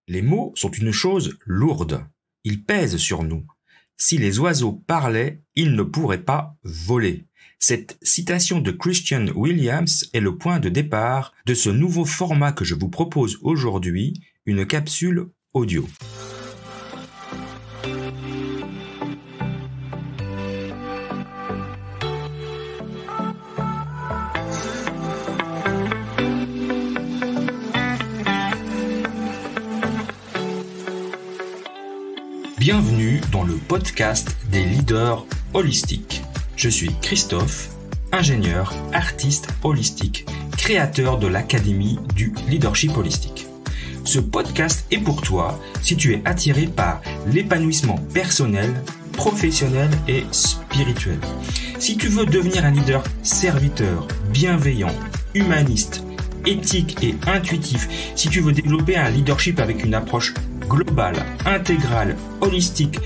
Les mots sont une chose lourde. Ils pèsent sur nous. Si les oiseaux parlaient, ils ne pourraient pas voler. Cette citation de Christian Williams est le point de départ de ce nouveau format que je vous propose aujourd'hui, une capsule audio. Bienvenue dans le podcast des leaders holistiques. Je suis Christophe, ingénieur, artiste holistique, créateur de l'Académie du leadership holistique. Ce podcast est pour toi si tu es attiré par l'épanouissement personnel, professionnel et spirituel. Si tu veux devenir un leader serviteur, bienveillant, humaniste, éthique et intuitif, si tu veux développer un leadership avec une approche globale, intégrale, holistique,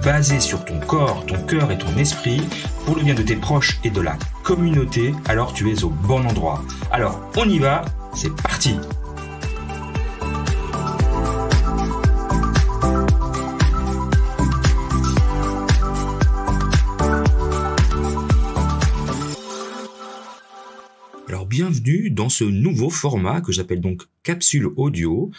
basée sur ton corps, ton cœur et ton esprit, pour le bien de tes proches et de la communauté, alors tu es au bon endroit. Alors, on y va, c'est parti! Alors, bienvenue dans ce nouveau format que j'appelle donc capsule audio,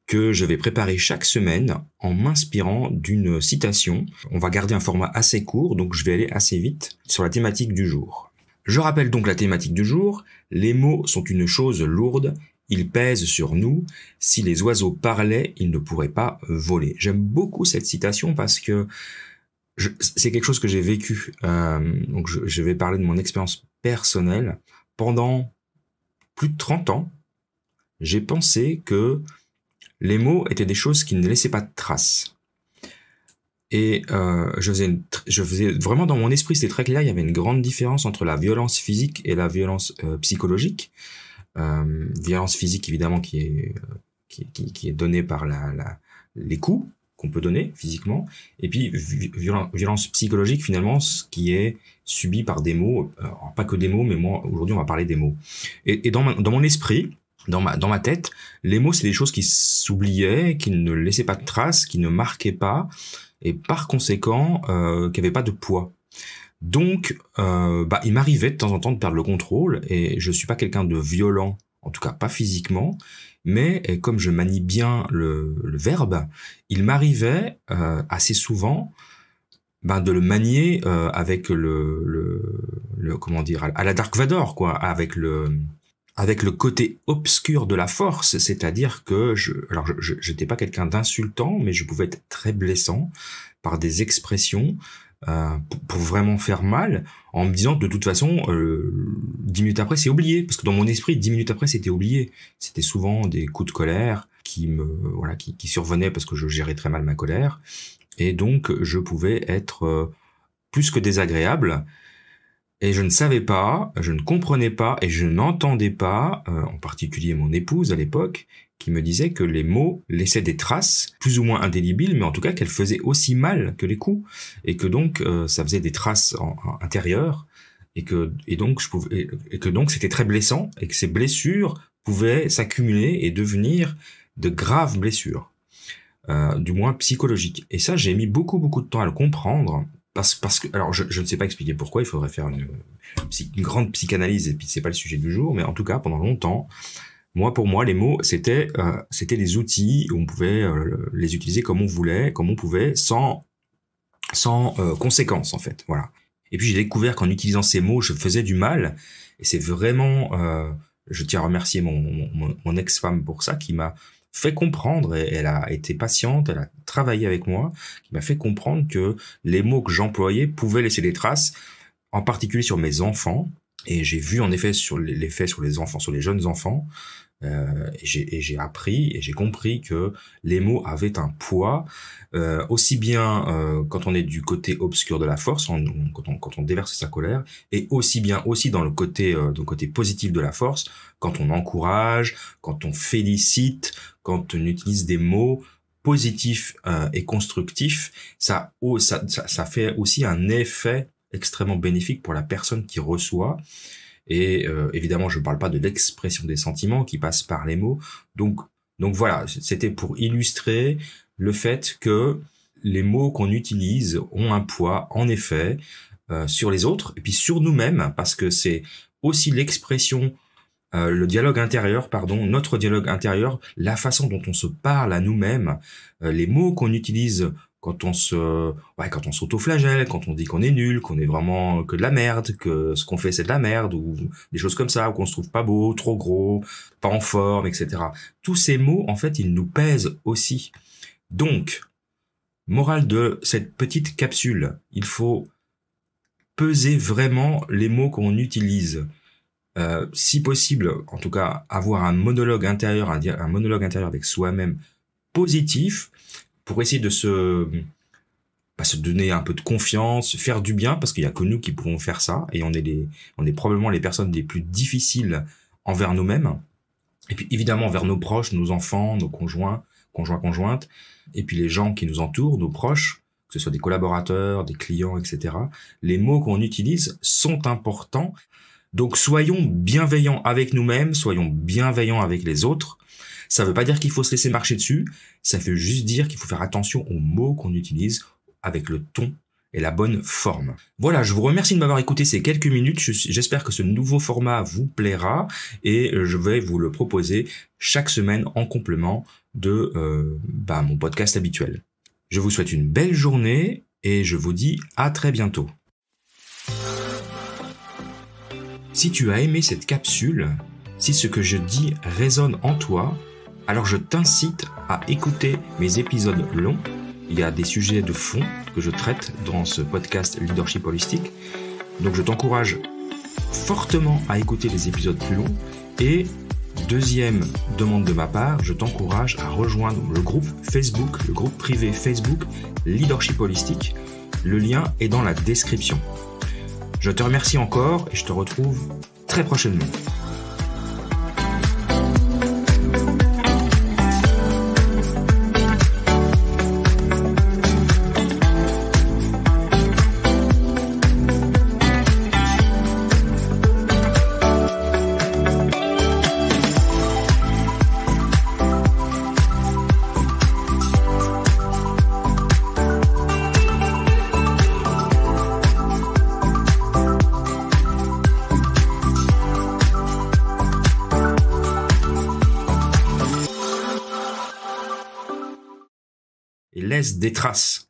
que je vais préparer chaque semaine en m'inspirant d'une citation. On va garder un format assez court, donc je vais aller assez vite sur la thématique du jour. Je rappelle donc la thématique du jour. Les mots sont une chose lourde, ils pèsent sur nous. Si les oiseaux parlaient, ils ne pourraient pas voler. J'aime beaucoup cette citation parce que c'est quelque chose que j'ai vécu. Donc je vais parler de mon expérience personnelle. Pendant plus de 30 ans, j'ai pensé que les mots étaient des choses qui ne laissaient pas de traces. Et je faisais vraiment dans mon esprit, c'était très clair, il y avait une grande différence entre la violence physique et la violence psychologique. Violence physique, évidemment, qui est donnée par les coups qu'on peut donner physiquement. Et puis, violence psychologique, finalement, ce qui est subi par des mots. Alors, pas que des mots, mais moi, aujourd'hui, on va parler des mots. Et dans mon esprit, dans ma tête, les mots, c'est des choses qui s'oubliaient, qui ne laissaient pas de traces, qui ne marquaient pas, et par conséquent, qui n'avaient pas de poids. Donc, il m'arrivait de temps en temps de perdre le contrôle, et je suis pas quelqu'un de violent, en tout cas pas physiquement, mais comme je manie bien le verbe, il m'arrivait assez souvent de le manier avec le comment dire, à la Dark Vador, quoi, avec le côté obscur de la force, c'est-à-dire que je n'étais pas quelqu'un d'insultant, mais je pouvais être très blessant par des expressions pour vraiment faire mal, en me disant de toute façon 10 minutes après c'est oublié, parce que dans mon esprit 10 minutes après c'était oublié. C'était souvent des coups de colère qui survenaient parce que je gérais très mal ma colère, et donc je pouvais être plus que désagréable. Et je ne savais pas, je ne comprenais pas et je n'entendais pas, en particulier mon épouse à l'époque, qui me disait que les mots laissaient des traces, plus ou moins indélébiles, mais en tout cas qu'elles faisaient aussi mal que les coups, et que donc ça faisait des traces intérieures, et que donc c'était très blessant, et que ces blessures pouvaient s'accumuler et devenir de graves blessures, du moins psychologiques. Et ça, j'ai mis beaucoup de temps à le comprendre. Parce que, alors je ne sais pas expliquer pourquoi, il faudrait faire une grande psychanalyse, et puis c'est pas le sujet du jour, mais en tout cas, pendant longtemps, pour moi, les mots, c'était des outils où on pouvait les utiliser comme on voulait, comme on pouvait, sans conséquences, en fait, voilà. Et puis j'ai découvert qu'en utilisant ces mots, je faisais du mal, et c'est vraiment, je tiens à remercier mon ex-femme pour ça, qui m'a fait comprendre, et elle a été patiente, elle a travaillé avec moi, qui m'a fait comprendre que les mots que j'employais pouvaient laisser des traces, en particulier sur mes enfants. Et j'ai vu en effet l'effet sur les enfants, sur les jeunes enfants, et j'ai appris et j'ai compris que les mots avaient un poids, aussi bien quand on est du côté obscur de la force, quand on déverse sa colère, et aussi bien aussi dans le côté positif de la force, quand on encourage, quand on félicite, quand on utilise des mots positifs et constructifs, ça fait aussi un effet extrêmement bénéfique pour la personne qui reçoit. Et évidemment, je ne parle pas de l'expression des sentiments qui passe par les mots. Donc, Donc voilà, c'était pour illustrer le fait que les mots qu'on utilise ont un poids, en effet, sur les autres, et puis sur nous-mêmes, parce que c'est aussi l'expression, le dialogue intérieur, pardon, notre dialogue intérieur, la façon dont on se parle à nous-mêmes, les mots qu'on utilise quand on s'autoflagelle, quand on dit qu'on est nul, qu'on est vraiment que de la merde, que ce qu'on fait c'est de la merde, ou des choses comme ça, ou qu'on se trouve pas beau, trop gros, pas en forme, etc. Tous ces mots, en fait, ils nous pèsent aussi. Donc, morale de cette petite capsule, il faut peser vraiment les mots qu'on utilise. Si possible, en tout cas, avoir un monologue intérieur, un monologue intérieur avec soi-même positif, pour essayer de se donner un peu de confiance, faire du bien, parce qu'il y a que nous qui pouvons faire ça, et on est probablement les personnes les plus difficiles envers nous-mêmes, et puis évidemment envers nos proches, nos enfants, nos conjointes, et puis les gens qui nous entourent, nos proches, que ce soit des collaborateurs, des clients, etc. Les mots qu'on utilise sont importants, donc soyons bienveillants avec nous-mêmes, soyons bienveillants avec les autres. Ça ne veut pas dire qu'il faut se laisser marcher dessus, ça veut juste dire qu'il faut faire attention aux mots qu'on utilise avec le ton et la bonne forme. Voilà, je vous remercie de m'avoir écouté ces quelques minutes, j'espère que ce nouveau format vous plaira et je vais vous le proposer chaque semaine en complément de mon podcast habituel. Je vous souhaite une belle journée et je vous dis à très bientôt. Si tu as aimé cette capsule, si ce que je dis résonne en toi, alors je t'incite à écouter mes épisodes longs. Il y a des sujets de fond que je traite dans ce podcast Leadership Holistique. Donc je t'encourage fortement à écouter les épisodes plus longs. Et deuxième demande de ma part, je t'encourage à rejoindre le groupe Facebook, le groupe privé Facebook Leadership Holistique. Le lien est dans la description. Je te remercie encore et je te retrouve très prochainement. Et laisse des traces.